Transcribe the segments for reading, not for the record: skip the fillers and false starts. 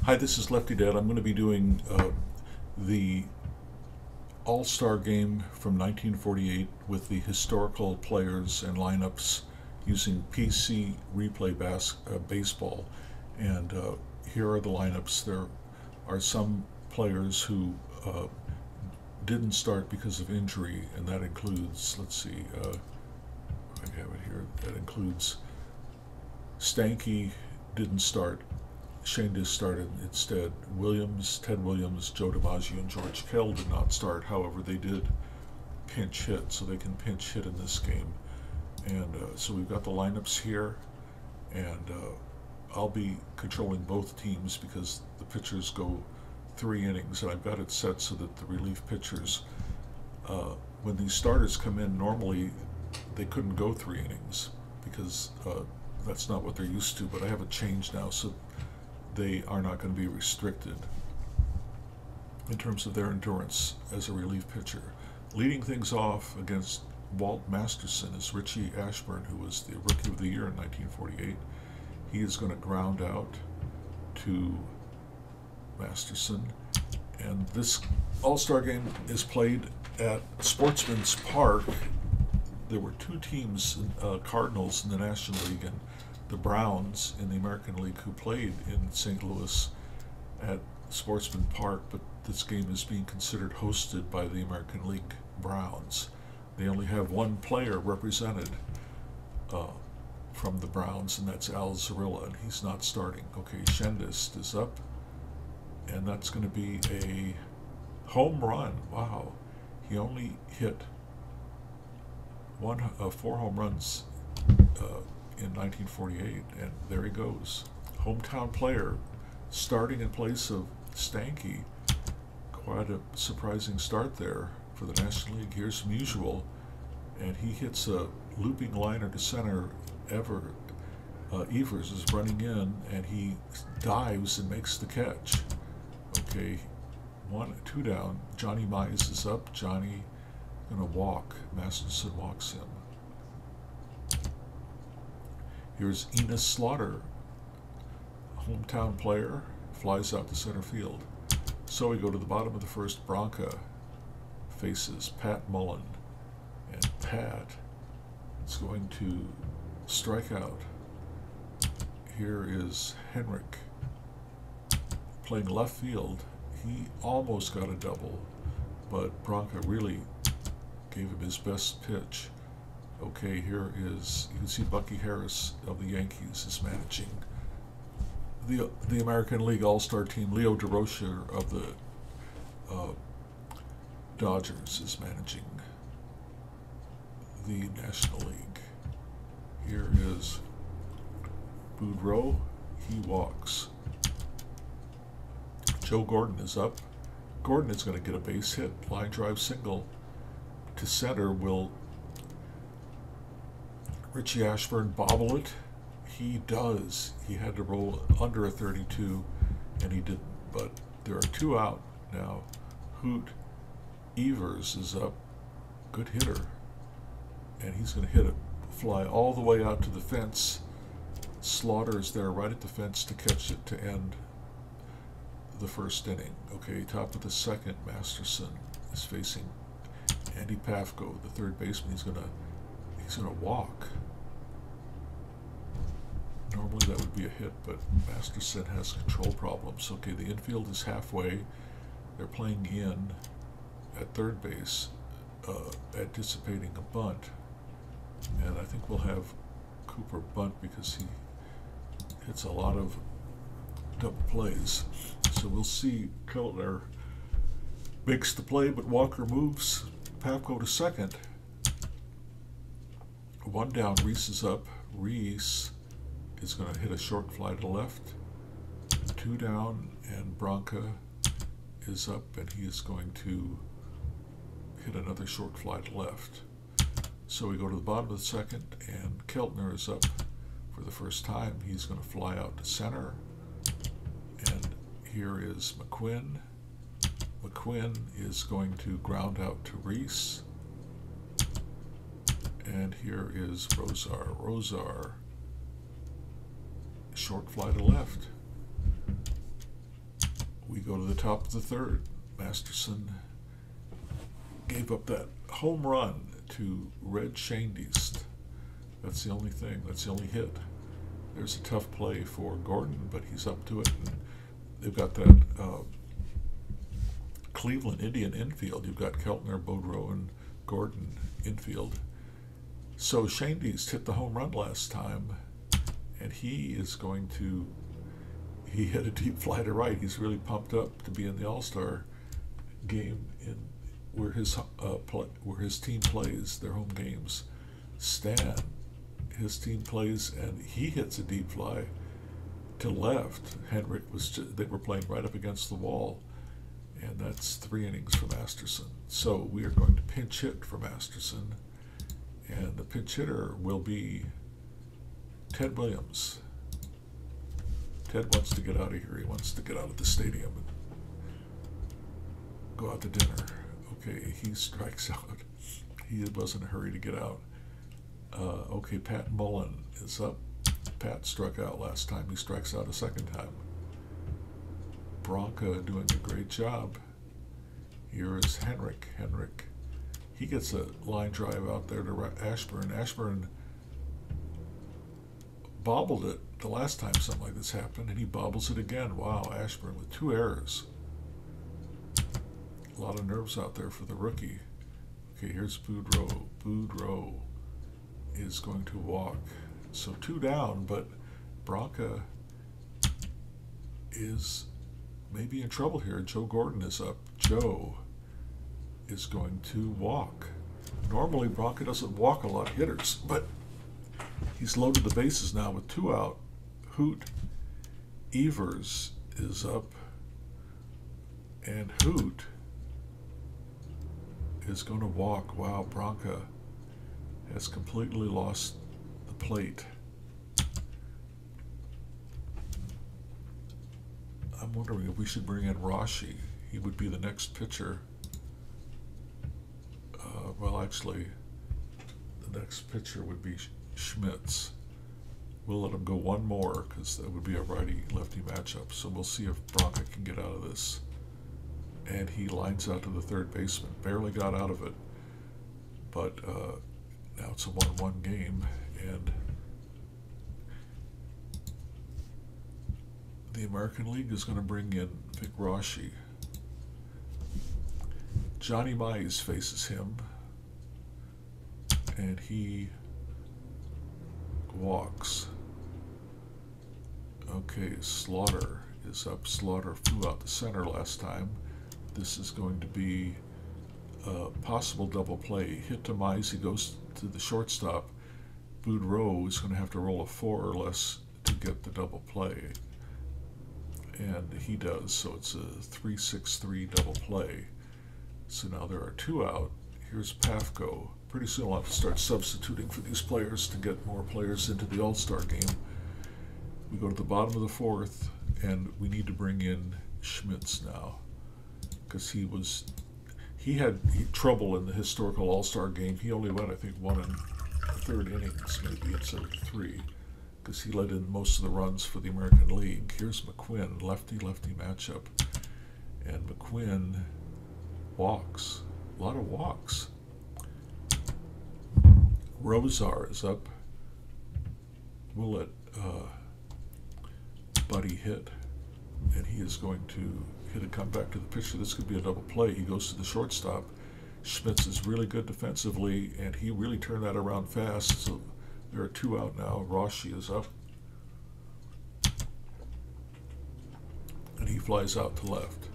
Hi, this is Lefty Dad. I'm going to be doing the All-Star game from 1948 with the historical players and lineups using PC replay baseball. And here are the lineups. There are some players who didn't start because of injury, and that includes, let's see, I have it here. That includes Stanky didn't start. Shane Diss started instead. Ted Williams, Joe DiMaggio, and George Kell did not start. However, they did pinch hit, so they can pinch hit in this game. And so we've got the lineups here, and I'll be controlling both teams because the pitchers go 3 innings, and I've got it set so that the relief pitchers, when these starters come in, normally they couldn't go 3 innings because that's not what they're used to, but I have it changed now, so they are not going to be restricted in terms of their endurance as a relief pitcher. Leading things off against Walt Masterson is Richie Ashburn, who was the Rookie of the Year in 1948. He is going to ground out to Masterson. And this All-Star game is played at Sportsman's Park. There were 2 teams, Cardinals in the National League and the Browns in the American League, who played in St. Louis at Sportsman Park, but this game is being considered hosted by the American League Browns. They only have 1 player represented from the Browns, and that's Al Zarilla, and he's not starting. Okay, Shendist is up, and that's going to be a home run. Wow, he only hit 4 home runs in 1948, and there he goes. Hometown player starting in place of Stanky. Quite a surprising start there for the National League. Here's Musial, and he hits a looping liner to center. Evers is running in, and he dives and makes the catch. Okay, 2 down. Johnny Mize is up. Johnny gonna walk. Masterson walks him. Here's Enos Slaughter, hometown player, flies out to center field. So we go to the bottom of the first. Bronca faces Pat Mullen, and Pat is going to strike out. Here is Henrik playing left field. He almost got a double, but Bronca really gave him his best pitch. Okay, here is, you can see Bucky Harris of the Yankees is managing the American League All-Star team. Leo DeRocher of the Dodgers is managing the National League. Here is Boudreaux. He walks. Joe Gordon is up. Gordon is going to get a base hit. Line drive single to center. Will Richie Ashburn bobble it? He does. He had to roll under a 32, and he didn't. But there are 2 out now. Hoot Evers is up. Good hitter. And he's going to hit it, fly all the way out to the fence. Slaughter is there right at the fence to catch it to end the first inning. Okay, top of the second, Masterson is facing Andy Pafko, the third baseman. He's gonna walk. Normally that would be a hit, but Masterson has control problems. Okay, the infield is halfway. They're playing in at third base, anticipating a bunt. And I think we'll have Cooper bunt because he hits a lot of double plays. So we'll see. Keltner makes the play, but Walker moves Pafko to second. 1 down, Reese is up. Reese is going to hit a short fly to the left. 2 down, and Bronca is up, and he is going to hit another short fly to left. So we go to the bottom of the second, and Keltner is up for the first time. He's going to fly out to center. And here is McQuinn. McQuinn is going to ground out to Reese. And here is Rosar. Rosar, short fly to left. go to the top of the third. Masterson gave up that home run to Red Shandiest. That's the only thing. That's the only hit. There's a tough play for Gordon, but he's up to it. And they've got that Cleveland Indian infield. You've got Keltner, Boudreaux, and Gordon infield. So Shandiest hit the home run last time, and he is going to. He hit a deep fly to right. He's really pumped up to be in the All-Star game in where his team plays their home games. Stan, his team plays, and he hits a deep fly to left. Henrik they were playing right up against the wall, and that's 3 innings for Masterson. So we are going to pinch hit for Masterson, and the pinch hitter will be Ted Williams. Ted wants to get out of here. He wants to get out of the stadium and go out to dinner. Okay, he strikes out. He was in a hurry to get out. Okay, Pat Mullen is up. Pat struck out last time. He strikes out a second time. Bronca doing a great job. Here is Henrik. Henrik, he gets a line drive out there to Ashburn. Ashburn bobbled it the last time something like this happened, and he bobbles it again. Wow, Ashburn with 2 errors. A lot of nerves out there for the rookie. Okay, here's Boudreaux. Boudreaux is going to walk. So 2 down, but Bronca is maybe in trouble here. Joe Gordon is up. Joe is going to walk. Normally Bronca doesn't walk a lot of hitters, but he's loaded the bases now with 2 out. Hoot Evers is up, and Hoot is going to walk. Wow, Bronca has completely lost the plate. I'm wondering if we should bring in Rashi. He would be the next pitcher. Well, actually, the next pitcher would be Schmitz. We'll let him go one more because that would be a righty-lefty matchup. So we'll see if Bronca can get out of this. And he lines out to the third baseman. Barely got out of it. But now it's a 1-1 game. And the American League is going to bring in Vic Rashi. Johnny Mize faces him. And he walks. Okay, Slaughter is up. Slaughter flew out the center last time. This is going to be a possible double play. Hit to Mize, he goes to the shortstop. Boudreaux is going to have to roll a 4 or less to get the double play. And he does, so it's a 3-6-3 double play. So now there are 2 out. Here's Pafko. Pretty soon I'll have to start substituting for these players to get more players into the All-Star game. We go to the bottom of the 4th, and we need to bring in Schmitz now, because he had trouble in the historical All-Star game. He only went, I think, 1 1/3 innings, maybe instead of 3, because he let in most of the runs for the American League. Here's McQuinn, lefty-lefty matchup, and McQuinn walks. A lot of walks. Rosar is up. We'll let Buddy hit, and he is going to hit a comeback to the pitcher. This could be a double play. He goes to the shortstop. Schmitz is really good defensively, and he really turned that around fast. So there are 2 out now. Rashi is up, and he flies out to left.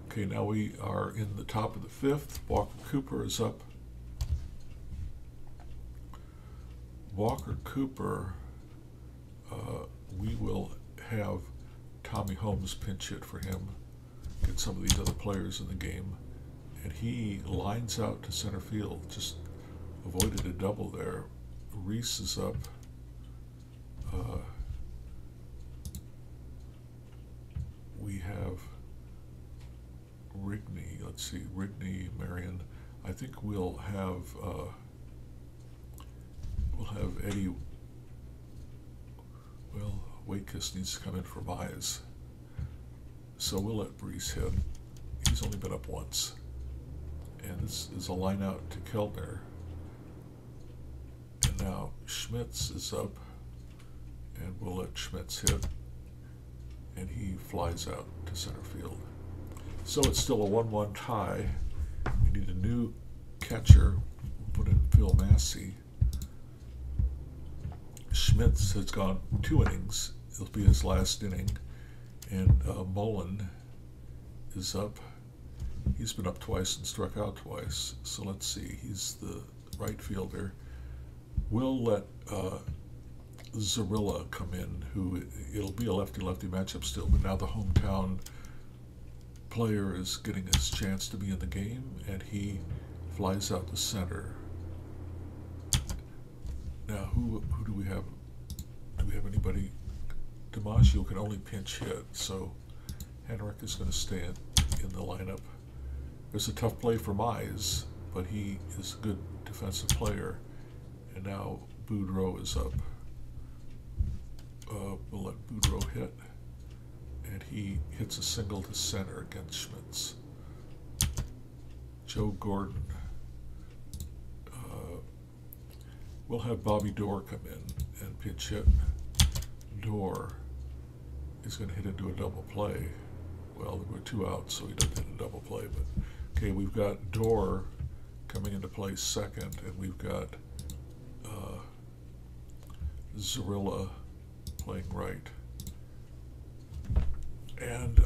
Okay, now we are in the top of the 5th. Walker Cooper is up. Walker Cooper, we will have Tommy Holmes pinch hit for him, get some of these other players in the game, and he lines out to center field, just avoided a double there. Reese is up. We have Rigney, let's see, Rigney, Marion. I think we'll have Eddie, well, Waitkiss needs to come in for Mize. So we'll let Brees hit. He's only been up once. And this is a line out to Keltner. And now Schmitz is up. And we'll let Schmitz hit. And he flies out to center field. So it's still a 1-1 tie. We need a new catcher. Put in Phil Massey. Schmitz has gone 2 innings. It'll be his last inning. And Mullen is up. He's been up twice and struck out twice. So let's see. He's the right fielder. We'll let Zarilla come in, who it'll be a lefty-lefty matchup still, but now the hometown player is getting his chance to be in the game, and he flies out to center. Now, who do we have? Do we have anybody? DiMaggio can only pinch hit, so Henrik is going to stay in the lineup. There's a tough play for Mize, but he is a good defensive player. And now Boudreaux is up. We'll let Boudreaux hit. And he hits a single to center against Schmitz. Joe Gordon. We'll have Bobby Doerr come in and pinch hit. Doerr is going to hit into a double play. Well, there were 2 outs, so he doesn't hit a double play. But okay, we've got Doerr coming into play second, and we've got Zarilla playing right. And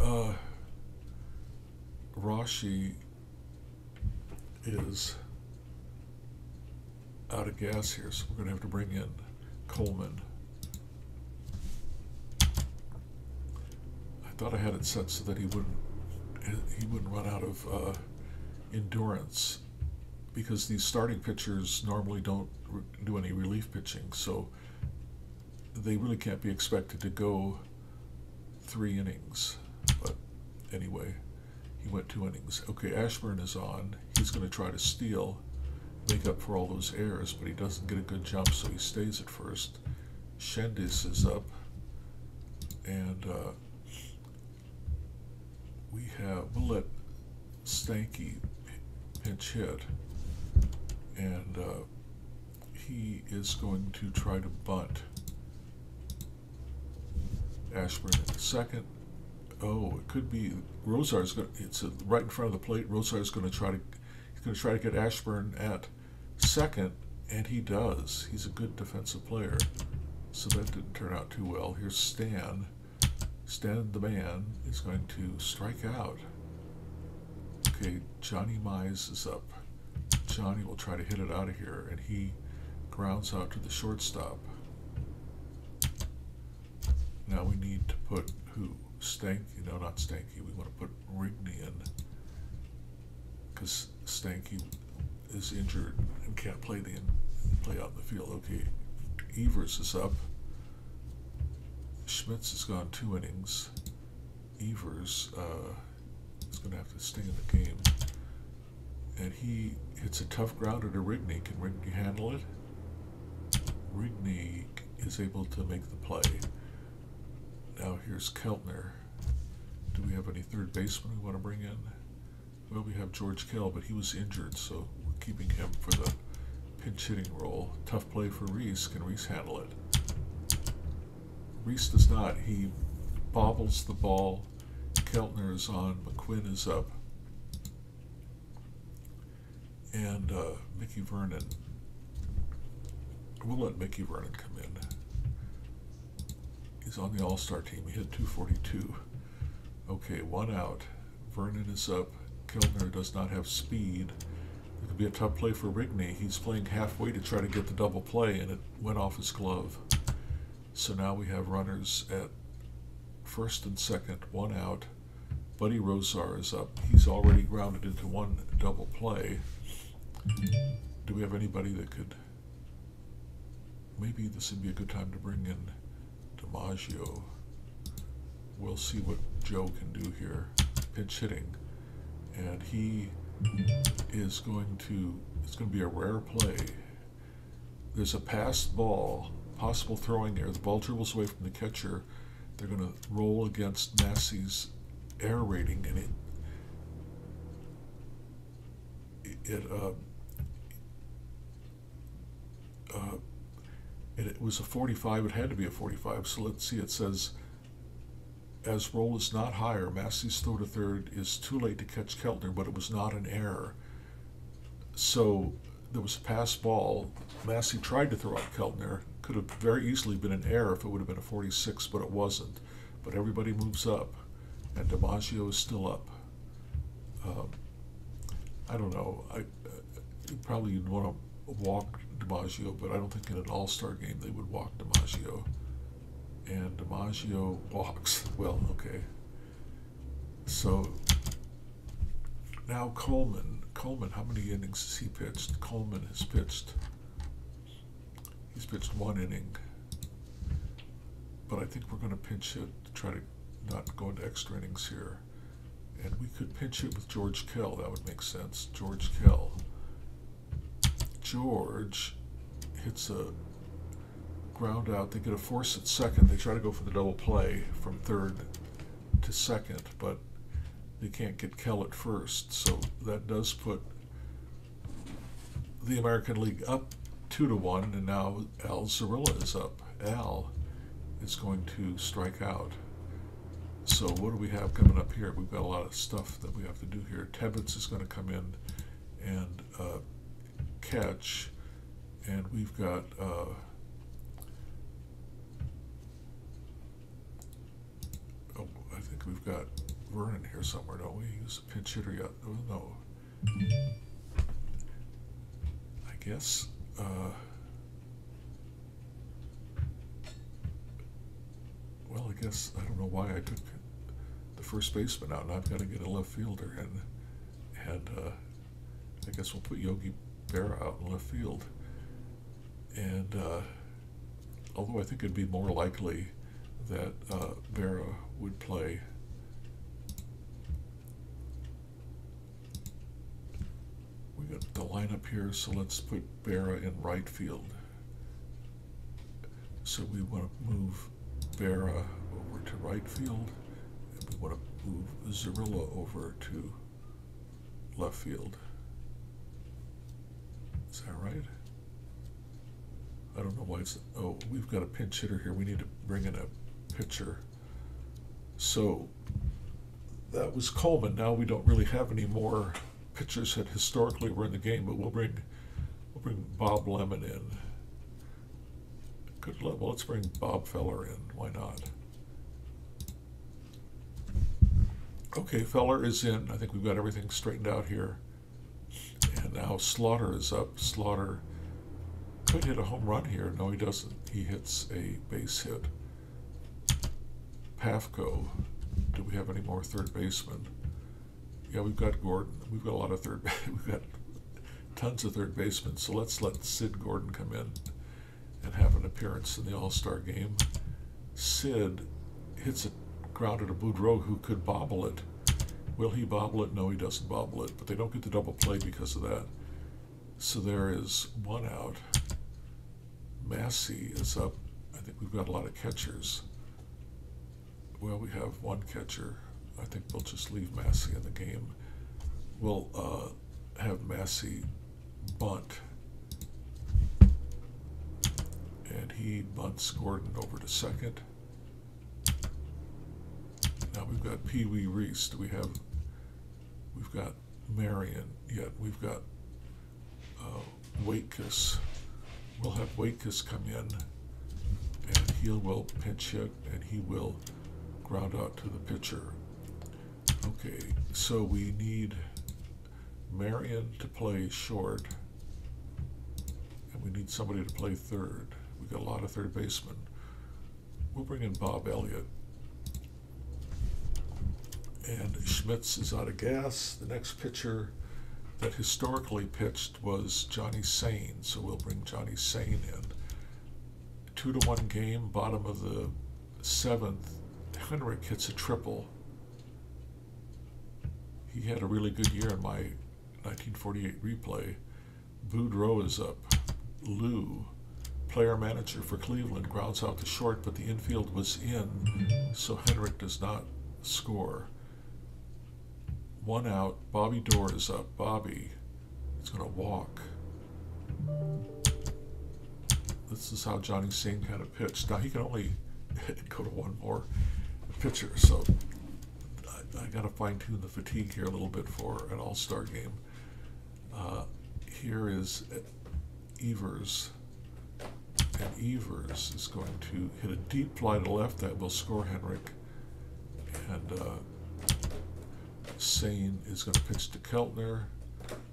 Rashi is out of gas here, so we're going to have to bring in Coleman. I thought I had it set so that he wouldn't run out of endurance, because these starting pitchers normally don't do any relief pitching, so they really can't be expected to go 3 innings. But anyway, he went 2 innings. Okay, Ashburn is on. He's going to try to steal, make up for all those errors, but he doesn't get a good jump, so he stays at first. Shendis is up, and we'll let Stanky pinch hit, and he is going to try to bunt. Ashburn in second. Oh, it could be Rosar's going. It's right in front of the plate. Rosar's going to try to get Ashburn at second, and he does. He's a good defensive player, so that didn't turn out too well. Here's Stan. Stan the man is going to strike out. Okay, Johnny Mize is up. Johnny will try to hit it out of here, and he grounds out to the shortstop. Now we need to put who? Stanky? No, not Stanky. We want to put Rigney in, because Stanky is injured and can't play out in the field. Okay, Evers is up. Schmitz has gone 2 innings. Evers is going to have to stay in the game. And he hits a tough grounder to Rigney. Can Rigney handle it? Rigney is able to make the play. Now here's Keltner. Do we have any third baseman we want to bring in? Well, we have George Kell, but he was injured, so we're keeping him for the pinch hitting role. Tough play for Reese. Can Reese handle it? Reese does not. He bobbles the ball. Keltner is on. McQuinn is up. And Mickey Vernon. We'll let Mickey Vernon come in. He's on the All-Star team. He hit .242. Okay, 1 out. Vernon is up. Keltner does not have speed. It could be a tough play for Rigney. He's playing halfway to try to get the double play, and it went off his glove. So now we have runners at first and second, 1 out. Buddy Rosar is up. He's already grounded into 1 double play. Do we have anybody that could... Maybe this would be a good time to bring in DiMaggio. We'll see what Joe can do here. Pinch hitting. And he is going to... It's going to be a rare play. There's a passed ball, possible throwing error. The ball dribbles away from the catcher. They're going to roll against Massey's air rating, and it uh, it was a 45. It had to be a 45. So let's see. It says, as roll is not higher, Massey's throw to third is too late to catch Keltner, but it was not an error. So there was a pass ball. Massey tried to throw out Keltner. Could have very easily been an error if it would have been a 46, but it wasn't. But everybody moves up, and DiMaggio is still up. I don't know. Probably you'd want to walk DiMaggio, but I don't think in an all-star game they would walk DiMaggio. And DiMaggio walks. Well, okay. So now Coleman, how many innings has he pitched? Coleman has pitched, he's pitched 1 inning. But I think we're going to pinch hit to try to not go into extra innings here. And we could pinch hit with George Kell. That would make sense. George Kell. George hits a ground out. They get a force at second. They try to go for the double play from third to second, but they can't get Kell at first. So that does put the American League up 2-1, and now Al Zarilla is up. Al is going to strike out. So what do we have coming up here? We've got a lot of stuff that we have to do here. Tebbets is going to come in and catch, and we've got I think we've got Vernon here somewhere, don't we? He's a pinch hitter yet. Oh, no. I guess well, I guess I don't know why I took the first baseman out, and I've got to get a left fielder, and I guess we'll put Yogi Berra out in left field. And although I think it'd be more likely that Berra would play, we got the lineup here, so let's put Berra in right field. So we want to move Berra over to right field, and we want to move Zarilla over to left field. Is that right? I don't know why it's, oh, we've got a pinch hitter here. We need to bring in a pitcher. So that was Coleman. Now we don't really have any more pitchers that historically were in the game, but we'll bring Bob Lemon in. Good. Well, let's bring Bob Feller in. Why not? Okay, Feller is in. I think we've got everything straightened out here. And now Slaughter is up. Slaughter could hit a home run here. No, he doesn't. He hits a base hit. Pafko. Do we have any more third basemen? Yeah, we've got Gordon. We've got a lot of we've got tons of third basemen. So let's let Sid Gordon come in and have an appearance in the All-Star game. Sid hits a grounded to Boudreau, who could bobble it. Will he bobble it? No, he doesn't bobble it, but they don't get the double play because of that. So there is 1 out. Massey is up. I think we've got a lot of catchers. Well, we have 1 catcher. I think we'll just leave Massey in the game. We'll have Massey bunt, and he bunts Gordon over to second. Now we've got Pee Wee Reese. We've got Marion yet. We've got Waitkus. We'll have Waitkus come in, and he will pinch hit, and he will ground out to the pitcher. Okay, so we need Marion to play short, and we need somebody to play third. We've got a lot of third basemen. We'll bring in Bob Elliott. And Schmitz is out of gas. The next pitcher that historically pitched was Johnny Sane, so we'll bring Johnny Sane in. 2-1 game, bottom of the 7th. Henrik hits a triple. He had a really good year in my 1948 replay. Boudreau is up. Lou, player manager for Cleveland, grounds out to short, but the infield was in, so Henrik does not score. 1 out. Bobby Dorr is up. Bobby is going to walk. This is how Johnny Sane kind of pitched. Now he can only go to one more pitcher, so I got to fine tune the fatigue here a little bit for an all-star game. Here is Evers, and Evers is going to hit a deep fly to left that will score Henrik, and Sane is going to pitch to Keltner.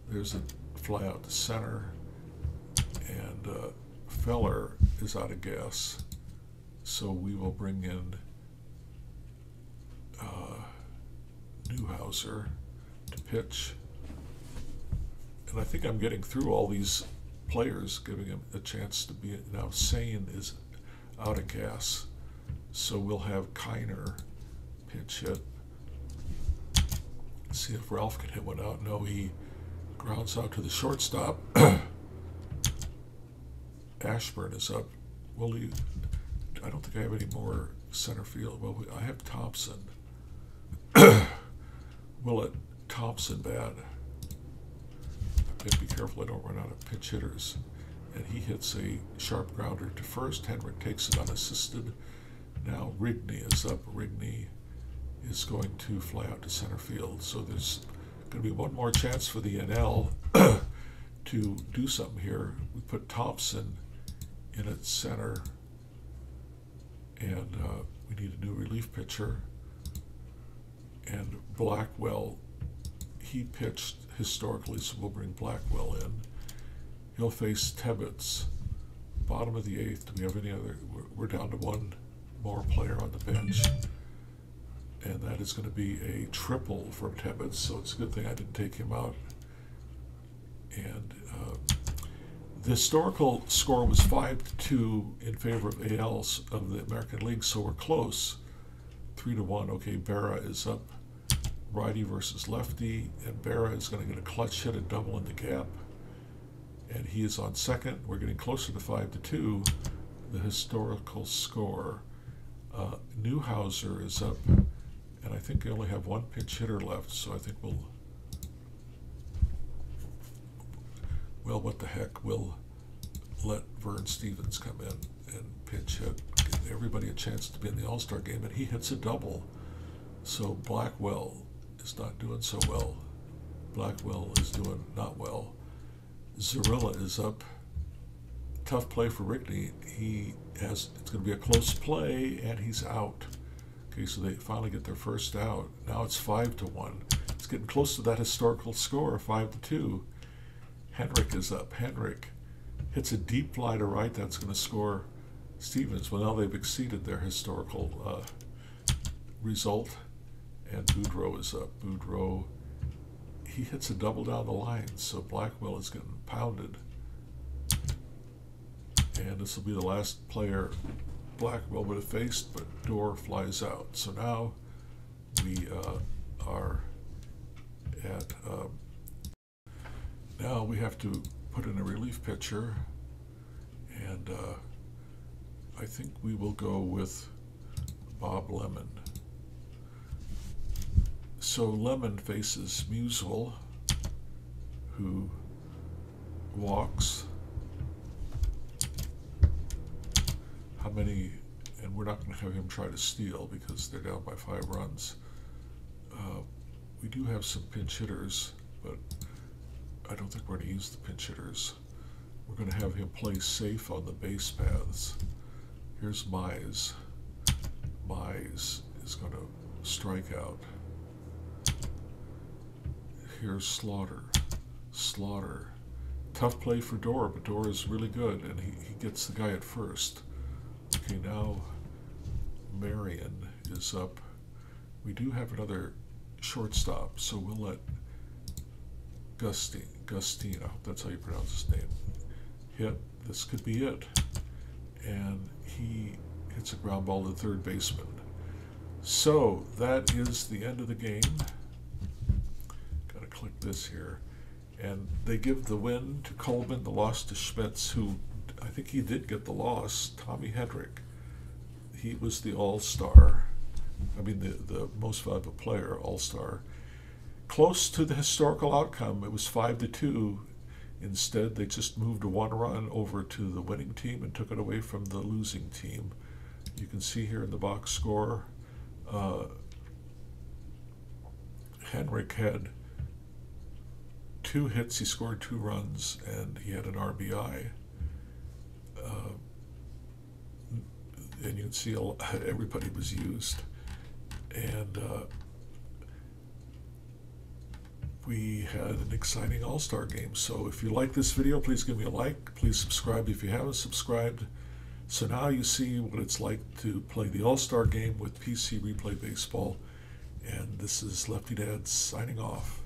There's a fly out to center, and Feller is out of gas, so we will bring in Newhouser to pitch. And I think I'm getting through all these players, giving him a chance to be. Now Sane is out of gas, so we'll have Kiner pitch hit. See if Ralph can hit one out. No, he grounds out to the shortstop. Ashburn is up. Will he? I don't think I have any more center field. Well, I have Thompson. We'll let Thompson bat. I have to be careful I don't run out of pitch hitters. And he hits a sharp grounder to first. Henrik takes it unassisted. Now Rigney is up. Rigney is going to fly out to center field. So there's going to be one more chance for the NL to do something here. We put Thompson in at center, and we need a new relief pitcher. And Blackwell, he pitched historically, so we'll bring Blackwell in. He'll face Tebbets. Bottom of the 8th. Do we have any other? We're down to one more player on the bench, and that is going to be a triple from Tebbets, so it's a good thing I didn't take him out. And the historical score was 5-2 in favor of AL's of the American League, so we're close. 3-1. Okay, Berra is up. Righty versus lefty, and Berra is going to get a clutch hit, a double in the gap, and he is on second. We're getting closer to 5-2. The historical score. Newhouser is up, and I think they only have one pinch hitter left, so I think well, what the heck, we'll let Vern Stevens come in and pinch hit, give everybody a chance to be in the All-Star game, and he hits a double. So Blackwell is not doing so well. Blackwell is doing not well. Zarilla is up. Tough play for Rigney. It's going to be a close play, and he's out. Okay, so they finally get their first out. Now it's 5-1. It's getting close to that historical score, 5-2. Henrik is up. Henrik hits a deep fly to right. That's going to score Stevens. Well, now they've exceeded their historical result, and Boudreaux is up. Boudreaux, he hits a double down the line, so Blackwell is getting pounded. And this will be the last player Blackwell would have faced, but Dorr flies out. So now we are at, now we have to put in a relief pitcher, and I think we will go with Bob Lemon. So Lemon faces Musial, who walks. How many? And we're not going to have him try to steal because they're down by 5 runs. We do have some pinch hitters, but I don't think we're going to use the pinch hitters. We're going to have him play safe on the base paths. Here's Mize. Mize is going to strike out. Here's Slaughter. Slaughter. Tough play for Dorr, but Dorr is really good, and he gets the guy at first. Okay, now Marion is up. We do have another shortstop, so we'll let Gustine, I hope that's how you pronounce his name, hit. This could be it. And he hits a ground ball to the third baseman. So that is the end of the game. Gotta click this here. And they give the win to Coleman, the loss to Schmitz, who I think he did get the loss. Tommy Hedrick, he was the all-star. I mean, the most valuable player, all-star. close to the historical outcome. It was 5-2. Instead, they just moved one run over to the winning team and took it away from the losing team. You can see here in the box score, Henrik had 2 hits, he scored 2 runs, and he had an RBI. And you can see everybody was used. And we had an exciting All-Star game. So if you like this video, please give me a like. Please subscribe if you haven't subscribed. So now you see what it's like to play the All-Star game with PC Replay Baseball. And this is Lefty Dad signing off.